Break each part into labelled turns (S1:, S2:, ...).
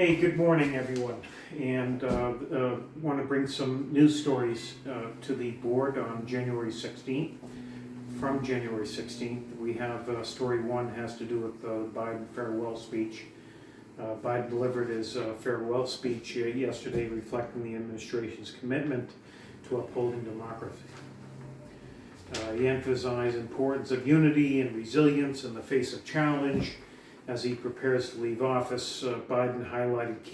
S1: Hey, good morning, everyone, and want to bring some news stories to the board on January 16th. From January 16th, we have story one has to do with the Biden farewell speech. Biden delivered his farewell speech yesterday, reflecting the administration's commitment to upholding democracy. He emphasized the importance of unity and resilience in the face of challenge. As he prepares to leave office, Biden highlighted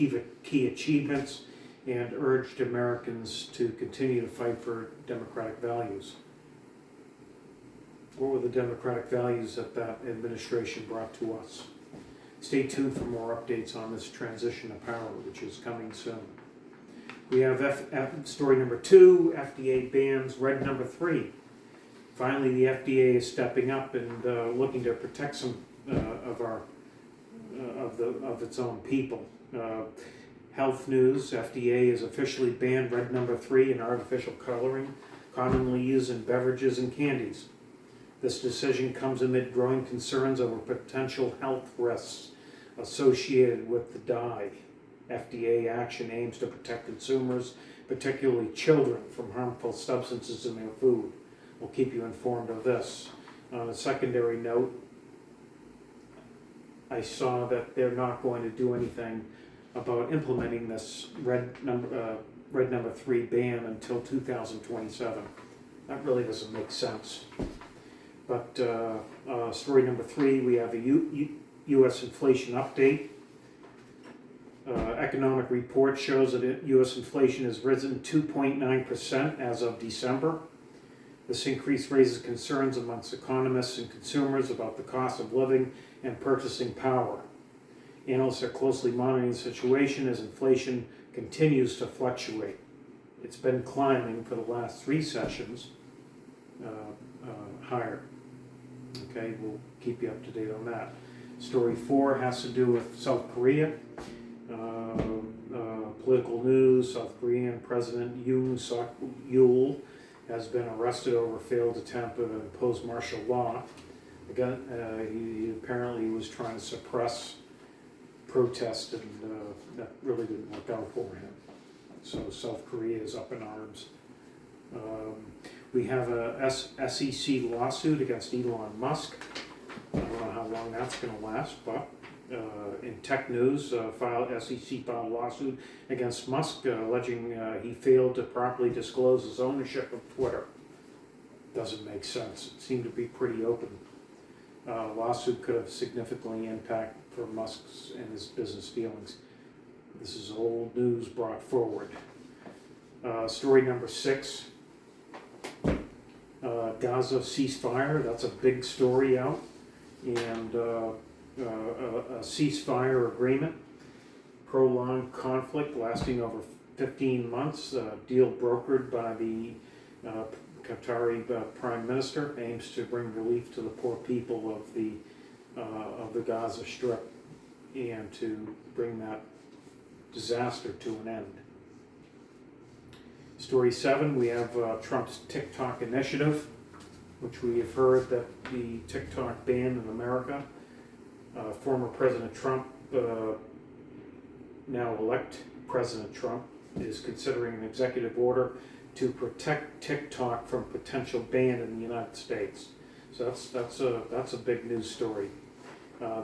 S1: key achievements and urged Americans to continue to fight for democratic values. What were the democratic values that administration brought to us? Stay tuned for more updates on this transition of power, which is coming soon. We have story number two, FDA bans red number 3. Finally, the FDA is stepping up and looking to protect some of its own people. Health news: FDA has officially banned red number 3 in artificial coloring commonly used in beverages and candies. This decision comes amid growing concerns over potential health risks associated with the dye. FDA action aims to protect consumers, particularly children, from harmful substances in their food. We'll keep you informed of this. On a secondary note, I saw that they're not going to do anything about implementing this red number 3 ban until 2027. That really doesn't make sense. But story number 3, we have a U.S. inflation update. Economic report shows that U.S. inflation has risen 2.9% as of December. This increase raises concerns amongst economists and consumers about the cost of living and purchasing power. Analysts are closely monitoring the situation as inflation continues to fluctuate. It's been climbing for the last 3 sessions higher. Okay, we'll keep you up to date on that. Story 4 has to do with South Korea. Political news: South Korean President Yoon Suk-yeol has been arrested over a failed attempt to impose martial law. Again, he apparently was trying to suppress protest, and that really didn't work out for him. So South Korea is up in arms. We have a SEC lawsuit against Elon Musk. I don't know how long that's going to last, but in tech news, SEC filed a lawsuit against Musk, alleging he failed to properly disclose his ownership of Twitter. Doesn't make sense. It seemed to be pretty open. Lawsuit could have significantly impact for Musk's and his business dealings. This is old news brought forward. Story number 6. Gaza ceasefire. That's a big story out. And a ceasefire agreement. Prolonged conflict lasting over 15 months. Deal brokered by the Qatari Prime Minister aims to bring relief to the poor people of the Gaza Strip and to bring that disaster to an end. Story 7, we have Trump's TikTok initiative, which we have heard that the TikTok ban in America. Former President Trump, now elect President Trump, is considering an executive order to protect TikTok from potential ban in the United States. So that's a big news story.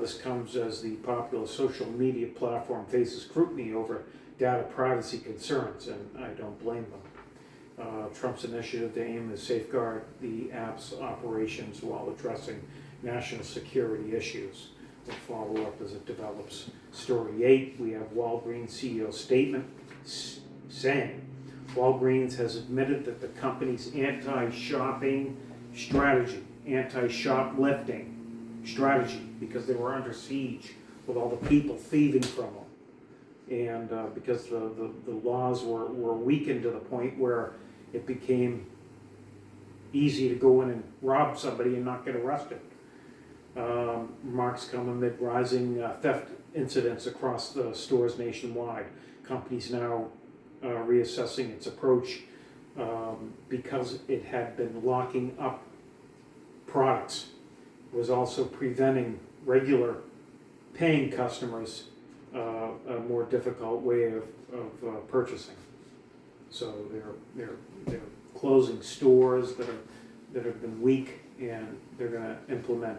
S1: This comes as the popular social media platform faces scrutiny over data privacy concerns, and I don't blame them. Trump's initiative to aim to safeguard the app's operations while addressing national security issues. We'll follow up as it develops. Story 8, we have Walgreens CEO statement saying Walgreens has admitted that the company's anti-shoplifting strategy, because they were under siege with all the people thieving from them, and because the laws were weakened to the point where it became easy to go in and rob somebody and not get arrested. Remarks come amid rising theft incidents across the stores nationwide. Companies now reassessing its approach because it had been locking up products. It was also preventing regular paying customers a more difficult way of purchasing. So they're closing stores that have been weak, and they're going to implement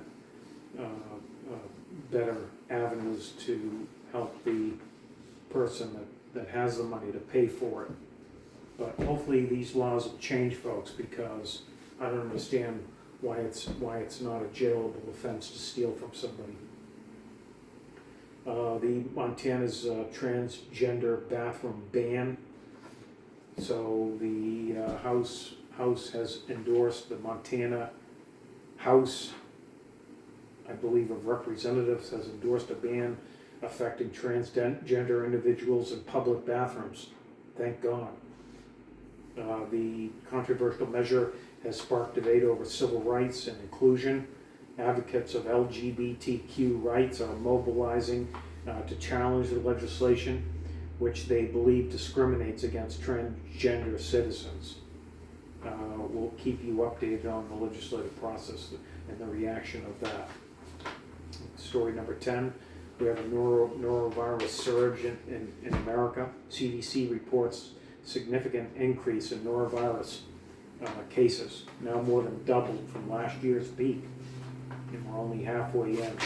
S1: better avenues to help the person that has the money to pay for it. But hopefully these laws will change, folks, because I don't understand why it's not a jailable offense to steal from somebody. The Montana's transgender bathroom ban. So the House has endorsed, the Montana House, I believe, of Representatives has endorsed a ban affecting transgender individuals in public bathrooms. Thank God. The controversial measure has sparked debate over civil rights and inclusion. Advocates of LGBTQ rights are mobilizing to challenge the legislation, which they believe discriminates against transgender citizens. We'll keep you updated on the legislative process and the reaction of that. Story number 10, we have a norovirus surge in America. CDC reports significant increase in norovirus cases, now more than doubled from last year's peak, and we're only halfway in.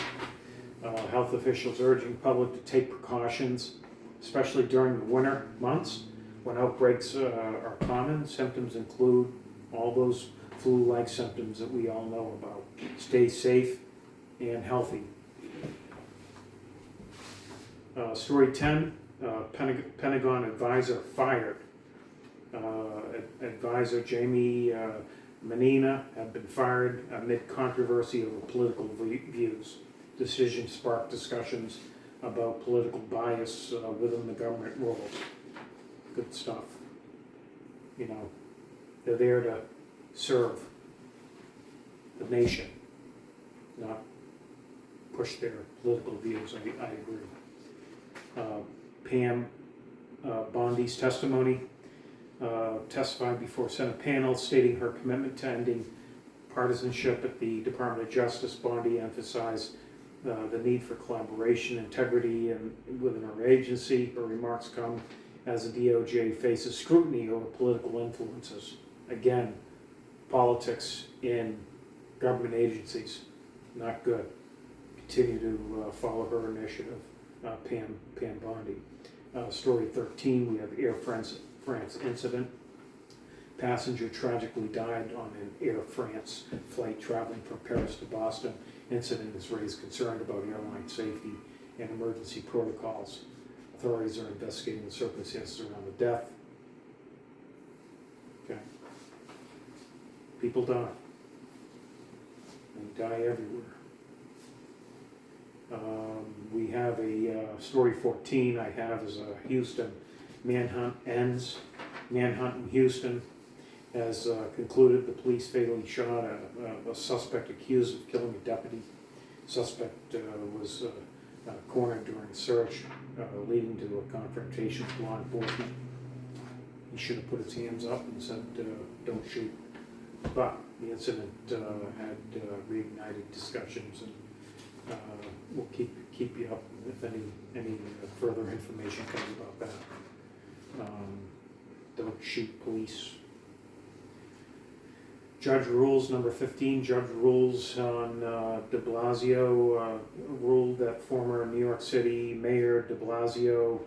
S1: Health officials urging public to take precautions, especially during the winter months when outbreaks are common. Symptoms include all those flu-like symptoms that we all know about. Stay safe and healthy. Story 10, Pentagon advisor fired. Advisor Jamie Menina had been fired amid controversy over political views. Decision sparked discussions about political bias within the government roles. Good stuff. You know, they're there to serve the nation, not push their political views. I agree. Pam Bondi's testimony, testified before Senate panel stating her commitment to ending partisanship at the Department of Justice. Bondi emphasized the need for collaboration, integrity, and within her agency. Her remarks come as the DOJ faces scrutiny over political influences. Again, politics in government agencies, not good. Continue to follow her initiative, Pam Bondi. Story 13, we have Air France incident. Passenger tragically died on an Air France flight traveling from Paris to Boston. Incident has raised concern about airline safety and emergency protocols. Authorities are investigating the circumstances around the death. Okay. People die. They die everywhere. We have a story 14 I have is a Houston manhunt ends. Manhunt in Houston has concluded. The police fatally shot a suspect accused of killing a deputy. Suspect was cornered during a search, leading to a confrontation with law enforcement. He should have put his hands up and said, don't shoot. But the incident had reignited discussions, and we'll keep you up if any further information comes about that. Don't shoot police. Judge rules, number 15, judge rules on de Blasio, ruled that former New York City Mayor de Blasio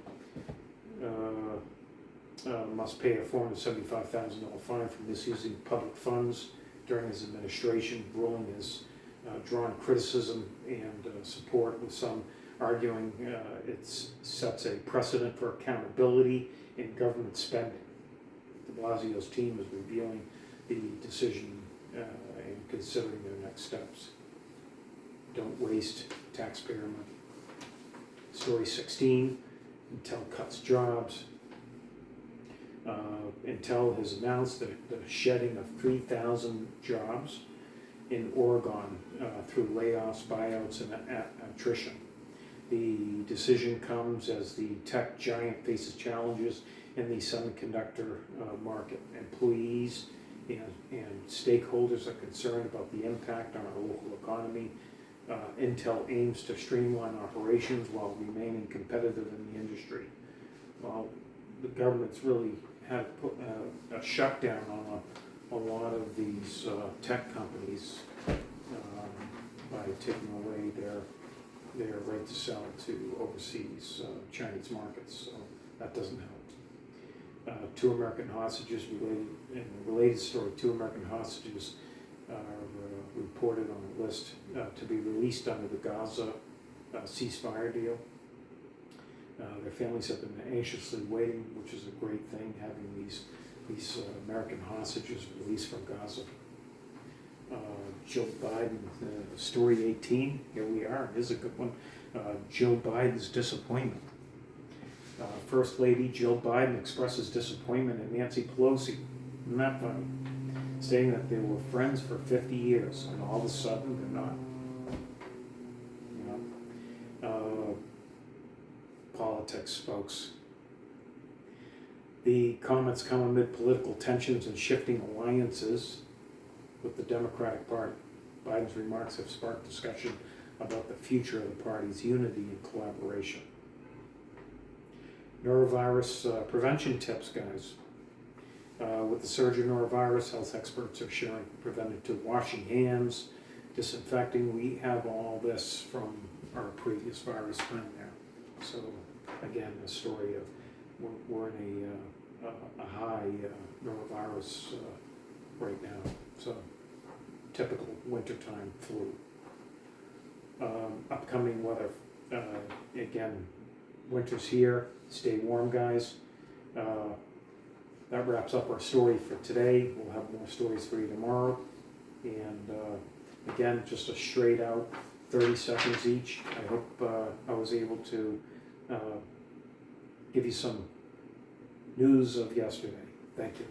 S1: must pay a $475,000 fine for misusing public funds during his administration. Ruling has drawn criticism and support, with some arguing it sets a precedent for accountability in government spending. De Blasio's team is reviewing the decision and considering their next steps. Don't waste taxpayer money. Story 16, Intel cuts jobs. Intel has announced the shedding of 3,000 jobs in Oregon through layoffs, buyouts, and attrition. The decision comes as the tech giant faces challenges in the semiconductor market. Employees and stakeholders are concerned about the impact on our local economy. Intel aims to streamline operations while remaining competitive in the industry. Well, the government's really had put a shutdown on a lot of these tech companies by taking away their right to sell to overseas Chinese markets, so that doesn't help. 2 American hostages in a related story, 2 American hostages are reported on a list to be released under the Gaza ceasefire deal. Their families have been anxiously waiting, which is a great thing, having these American hostages released from Gaza. Joe Biden, story 18, here we are, here's a good one. Joe Biden's disappointment. First Lady Jill Biden expresses disappointment in Nancy Pelosi, isn't that funny? Saying that they were friends for 50 years, and all of a sudden they're not. You know? Politics, folks. The comments come amid political tensions and shifting alliances with the Democratic Party. Biden's remarks have sparked discussion about the future of the party's unity and collaboration. Norovirus prevention tips, guys. With the surge of norovirus, health experts are sharing preventative washing hands, disinfecting. We have all this from our previous virus friend there. So again, the story of we're in a high norovirus right now. So typical wintertime flu. Upcoming weather. Again, winter's here. Stay warm, guys. That wraps up our story for today. We'll have more stories for you tomorrow. And again, just a straight out 30 seconds each. I hope I was able to give you some news of yesterday. Thank you.